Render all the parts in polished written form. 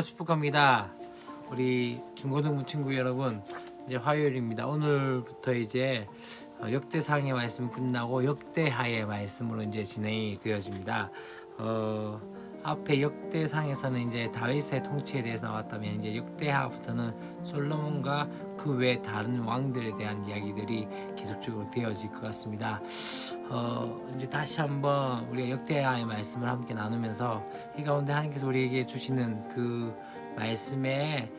안녕하세요. 축복합니다. 우리 중고등부 친구 여러분, 이제 화요일입니다. 오늘부터 이제 역대상의 말씀 끝나고 역대하의 말씀으로 이제 진행이 되어집니다. 앞에 역대상에서는 이제 다윗의 통치에 대해서 나왔다면, 이제 역대하부터는 솔로몬과 그 외 다른 왕들에 대한 이야기들이 계속적으로 되어질 것 같습니다. 이제 다시 한번 우리가 역대하의 말씀을 함께 나누면서 이 가운데 하나님께서 우리에게 주시는 그 말씀의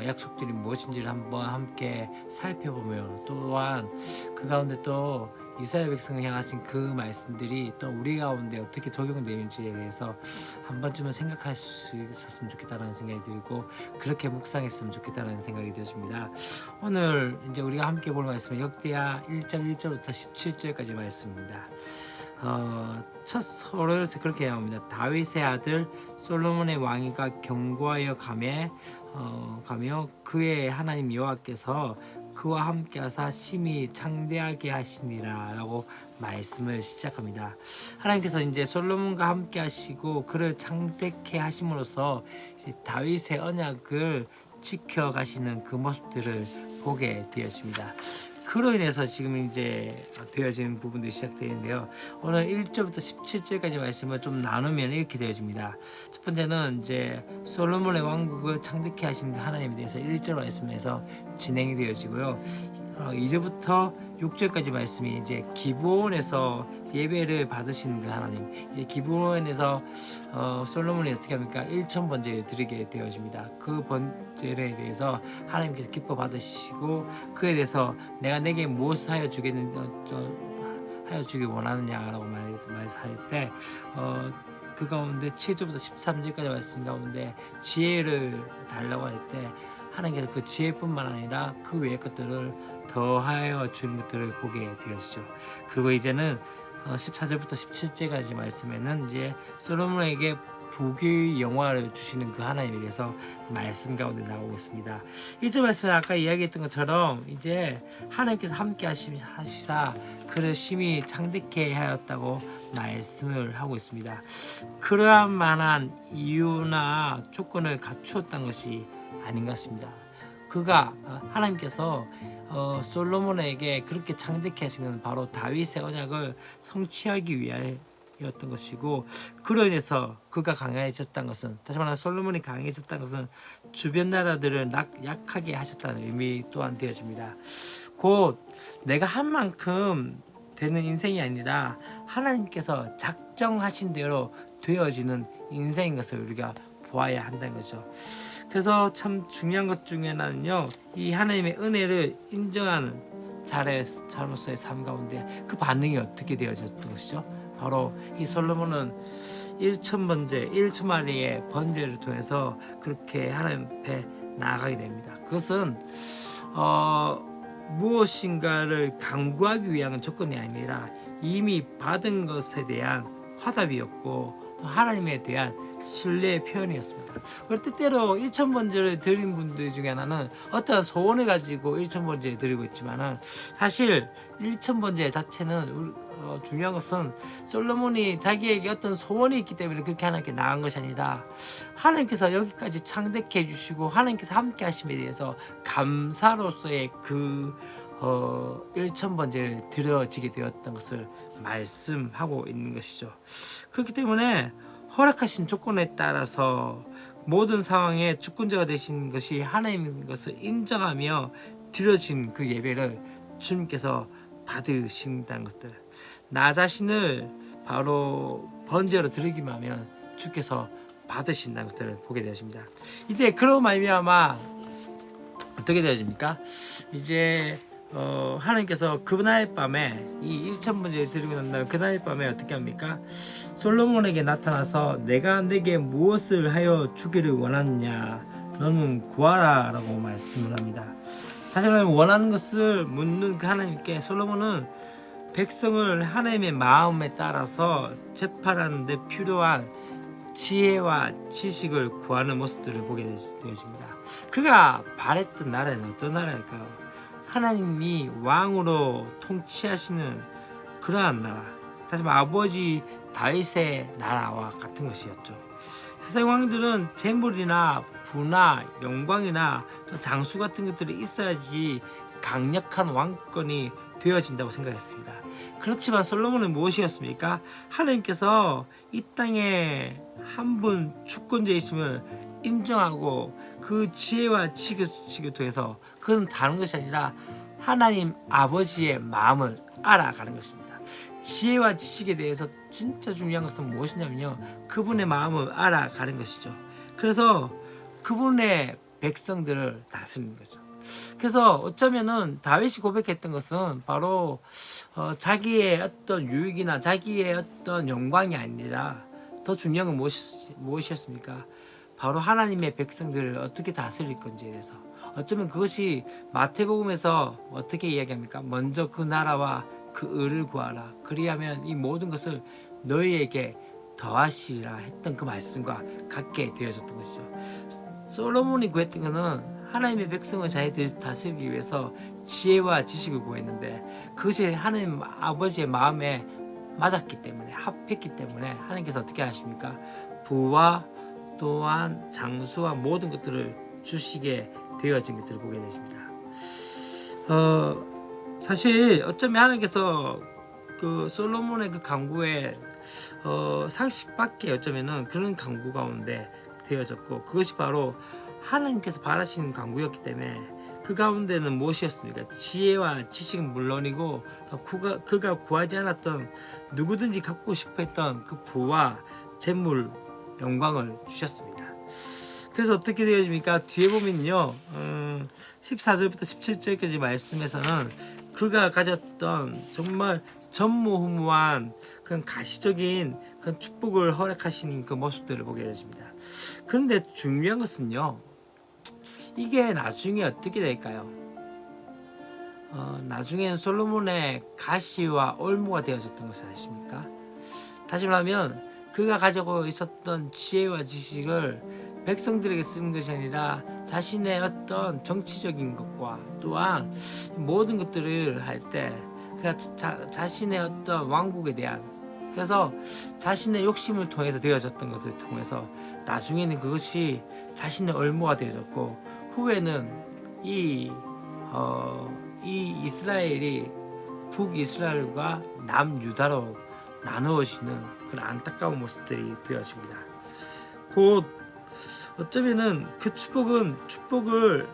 약속들이 무엇인지를 한번 함께 살펴보며, 또한 그 가운데 또 이스라엘 백성을 향하신 그 말씀들이 또 우리 가운데 어떻게 적용되는지에 대해서 한 번쯤은 생각할 수 있었으면 좋겠다는 생각이 들고, 그렇게 묵상했으면 좋겠다는 생각이 들었습니다. 오늘 이제 우리가 함께 볼 말씀은 역대하 1장 1절부터 17절까지 말씀입니다. 첫 서론에서 그렇게 나옵니다. 다윗의 아들 솔로몬의 왕위가 견고하여 가며 그의 하나님 여호와께서 그와 함께 하사 심히 창대하게 하시니라 라고 말씀을 시작합니다. 하나님께서 이제 솔로몬과 함께 하시고 그를 창대케 하심으로써 이제 다윗의 언약을 지켜가시는 그 모습들을 보게 되었습니다. 그로 인해서 지금 이제 되어지는 부분들이 시작되는데요. 오늘 1절부터 17절까지 말씀을 좀 나누면 이렇게 되어집니다. 첫 번째는 이제 솔로몬의 왕국을 창대케 하신 하나님에 대해서 1절 말씀에서 진행이 되어지고요. 2절부터 6절까지 말씀이 이제 기브온에서 예배를 받으신 그 하나님, 이제 기브온에서 솔로몬이 어떻게 합니까? 1000번제를 드리게 되어집니다. 그 번제에 대해서 하나님께서 기뻐 받으시고, 그에 대해서 내가 내게 무엇을 하여 주기 원하느냐라고 말할 때 그 가운데 7절부터 13절까지 말씀 가운데 지혜를 달라고 할 때 하나님께서 그 지혜뿐만 아니라 그 외의 것들을 더하여 주는 것들을 보게 되었죠. 그리고 이제는 14절부터 17절까지 말씀에는 이제 솔로몬에게 부귀 영화를 주시는 그 하나님에 대해서 말씀 가운데 나오고 있습니다. 1절 말씀에 아까 이야기했던 것처럼 이제 하나님께서 함께 하시사 그를 심히 창대케 하였다고 말씀을 하고 있습니다. 그러한 만한 이유나 조건을 갖추었던 것이 아닌 것 같습니다. 그가 하나님께서 솔로몬에게 그렇게 창대케 하신 것은 바로 다윗의 언약을 성취하기 위하였던 것이고, 그로 인해서 그가 강해졌던 것은, 다시 말하면 솔로몬이 강해졌던 것은 주변 나라들을 약하게 하셨다는 의미 또한 되어집니다. 곧 내가 한 만큼 되는 인생이 아니라 하나님께서 작정하신 대로 되어지는 인생인 것을 우리가 보아야 한다는 거죠. 그래서 참 중요한 것 중에 하나는요, 이 하나님의 은혜를 인정하는 자로서의 삶 가운데 그 반응이 어떻게 되어졌던 것이죠. 바로 이 솔로몬은 1000마리의 번제를 통해서 그렇게 하나님 앞에 나아가게 됩니다. 그것은 무엇인가를 강구하기 위한 조건이 아니라 이미 받은 것에 대한 화답이었고, 또 하나님에 대한 신뢰의 표현이었습니다. 때때로 1000번제를 드린 분들 중에 하나는 어떠한 소원을 가지고 1000번제를 드리고 있지만은, 사실 1000번제 자체는 중요한 것은 솔로몬이 자기에게 어떤 소원이 있기 때문에 그렇게 하나님께 나간 것이 아니라 하나님께서 여기까지 창대케 해주시고 하나님께서 함께 하심에 대해서 감사로서의 그 1000번제를 드려지게 되었던 것을 말씀하고 있는 것이죠. 그렇기 때문에 허락하신 조건에 따라서 모든 상황에 주권자가 되신 것이 하나님인 것을 인정하며 드려진 그 예배를 주님께서 받으신다는 것들, 나 자신을 바로 번제로 드리기만 하면 주께서 받으신다는 것들을 보게 되십니다. 이제 그로 말미암아 어떻게 되어집니까? 이제 하나님께서 그날 밤에 이 1000번제를 드리고 난 다음에 그날 밤에 어떻게 합니까? 솔로몬에게 나타나서 내가 내게 무엇을 하여 주기를 원하느냐, 너는 구하라 라고 말씀을 합니다. 다시 말하면 원하는 것을 묻는 그 하나님께 솔로몬은 백성을 하나님의 마음에 따라서 재판하는 데 필요한 지혜와 지식을 구하는 모습들을 보게 되어집니다. 그가 바랬던 나라는 어떤 나라일까요? 하나님이 왕으로 통치하시는 그러한 나라, 다시 말하면 아버지 다윗의 나라와 같은 것이었죠. 세상 왕들은 재물이나 부나 영광이나 또 장수 같은 것들이 있어야지 강력한 왕권이 되어진다고 생각했습니다. 그렇지만 솔로몬은 무엇이었습니까? 하나님께서 이 땅에 한 분 주권자이심을 인정하고 그 지혜와 지식을 통해서 그것은 다른 것이 아니라 하나님 아버지의 마음을 알아가는 것입니다. 지혜와 지식에 대해서 진짜 중요한 것은 무엇이냐면요, 그분의 마음을 알아가는 것이죠. 그래서 그분의 백성들을 다스리는 거죠. 그래서 어쩌면은 다윗이 고백했던 것은 바로 자기의 어떤 유익이나 자기의 어떤 영광이 아니라 더 중요한 건 무엇이었습니까? 바로 하나님의 백성들을 어떻게 다스릴 건지에 대해서. 어쩌면 그것이 마태복음에서 어떻게 이야기합니까? 먼저 그 나라와 그 의를 구하라. 그리하면 이 모든 것을 너희에게 더하시리라 했던 그 말씀과 같게 되어졌던 것이죠. 솔로몬이 구했던 것은 하나님의 백성을 잘 다스리기 위해서 지혜와 지식을 구했는데 그것이 하나님 아버지의 마음에 맞았기 때문에, 합했기 때문에 하나님께서 어떻게 하십니까? 부와 또한 장수와 모든 것들을 주시게 되어진 것들을 보게 되십니다. 사실 어쩌면 하나님께서 그 솔로몬의 그 강구에 상식밖에 어쩌면은 그런 강구 가운데 되어졌고, 그것이 바로 하나님께서 바라시는 강구였기 때문에 그 가운데는 무엇이었습니까? 지혜와 지식은 물론이고 그가 구하지 않았던 누구든지 갖고 싶어했던 그 부와 재물, 영광을 주셨습니다. 그래서 어떻게 되어집니까? 뒤에 보면요, 14절부터 17절까지 말씀에서는 그가 가졌던 정말 전무후무한 그런 가시적인 그런 축복을 허락하신 그 모습들을 보게 되십니다. 그런데 중요한 것은요, 이게 나중에 어떻게 될까요? 나중에는 솔로몬의 가시와 올무가 되어졌던 것을 아십니까? 다시 말하면 그가 가지고 있었던 지혜와 지식을 백성들에게 쓰는 것이 아니라 자신의 어떤 정치적인 것과 또한 모든 것들을 할 때 그가 자신의 어떤 왕국에 대한, 그래서 자신의 욕심을 통해서 되어졌던 것을 통해서 나중에는 그것이 자신의 얼무가 되어졌고, 후에는 이 이스라엘이 북이스라엘과 남유다로 나누어지는 그런 안타까운 모습들이 되어집니다. 곧 어쩌면은 그 축복을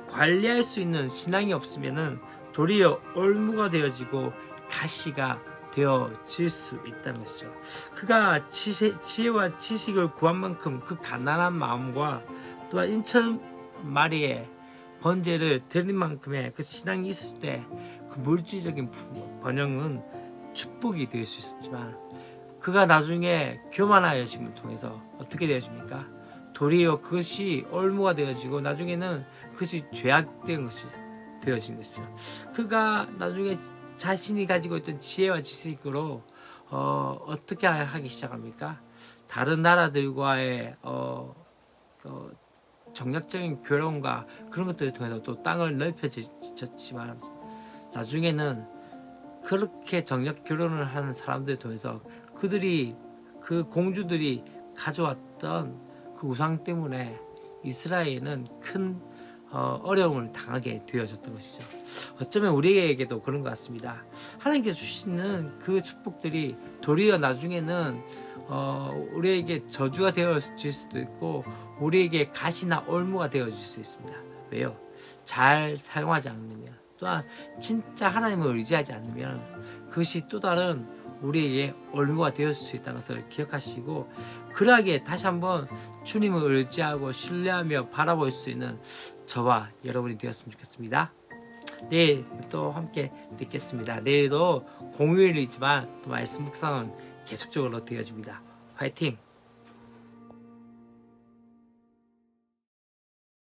관리할 수 있는 신앙이 없으면은 도리어 올무가 되어지고 가시가 되어질 수 있다는 것이죠. 그가 지혜와 지식을 구한 만큼 그 가난한 마음과 또한 인천 마리의 번제를 드린 만큼의 그 신앙이 있었을 때 그 물질적인 번영은 축복이 될 수 있었지만, 그가 나중에 교만하여짐을 통해서 어떻게 되어집니까? 도리어 그것이 올무가 되어지고 나중에는 그것이 죄악된 것이 되어진 것이죠. 그가 나중에 자신이 가지고 있던 지혜와 지식으로 어떻게 하기 시작합니까? 다른 나라들과의 정략적인 교련과 그런 것들을 통해서 또 땅을 넓혀졌지만, 나중에는 그렇게 정략 결혼을 하는 사람들을 통해서 그 공주들이 가져왔던 그 우상 때문에 이스라엘은 큰 어려움을 당하게 되어졌던 것이죠. 어쩌면 우리에게도 그런 것 같습니다. 하나님께서 주시는 그 축복들이 도리어 나중에는 우리에게 저주가 되어질 수도 있고 우리에게 가시나 올무가 되어질 수 있습니다. 왜요? 잘 사용하지 않으면, 또한 진짜 하나님을 의지하지 않으면 그것이 또 다른 우리에게 올무가 되어질 수 있다는 것을 기억하시고, 그러하기에 다시 한번 주님을 의지하고 신뢰하며 바라볼 수 있는 저와 여러분이 되었으면 좋겠습니다. 내일 또 함께 뵙겠습니다. 내일도 공휴일이지만 또 말씀 묵상은 계속적으로 되어집니다. 화이팅!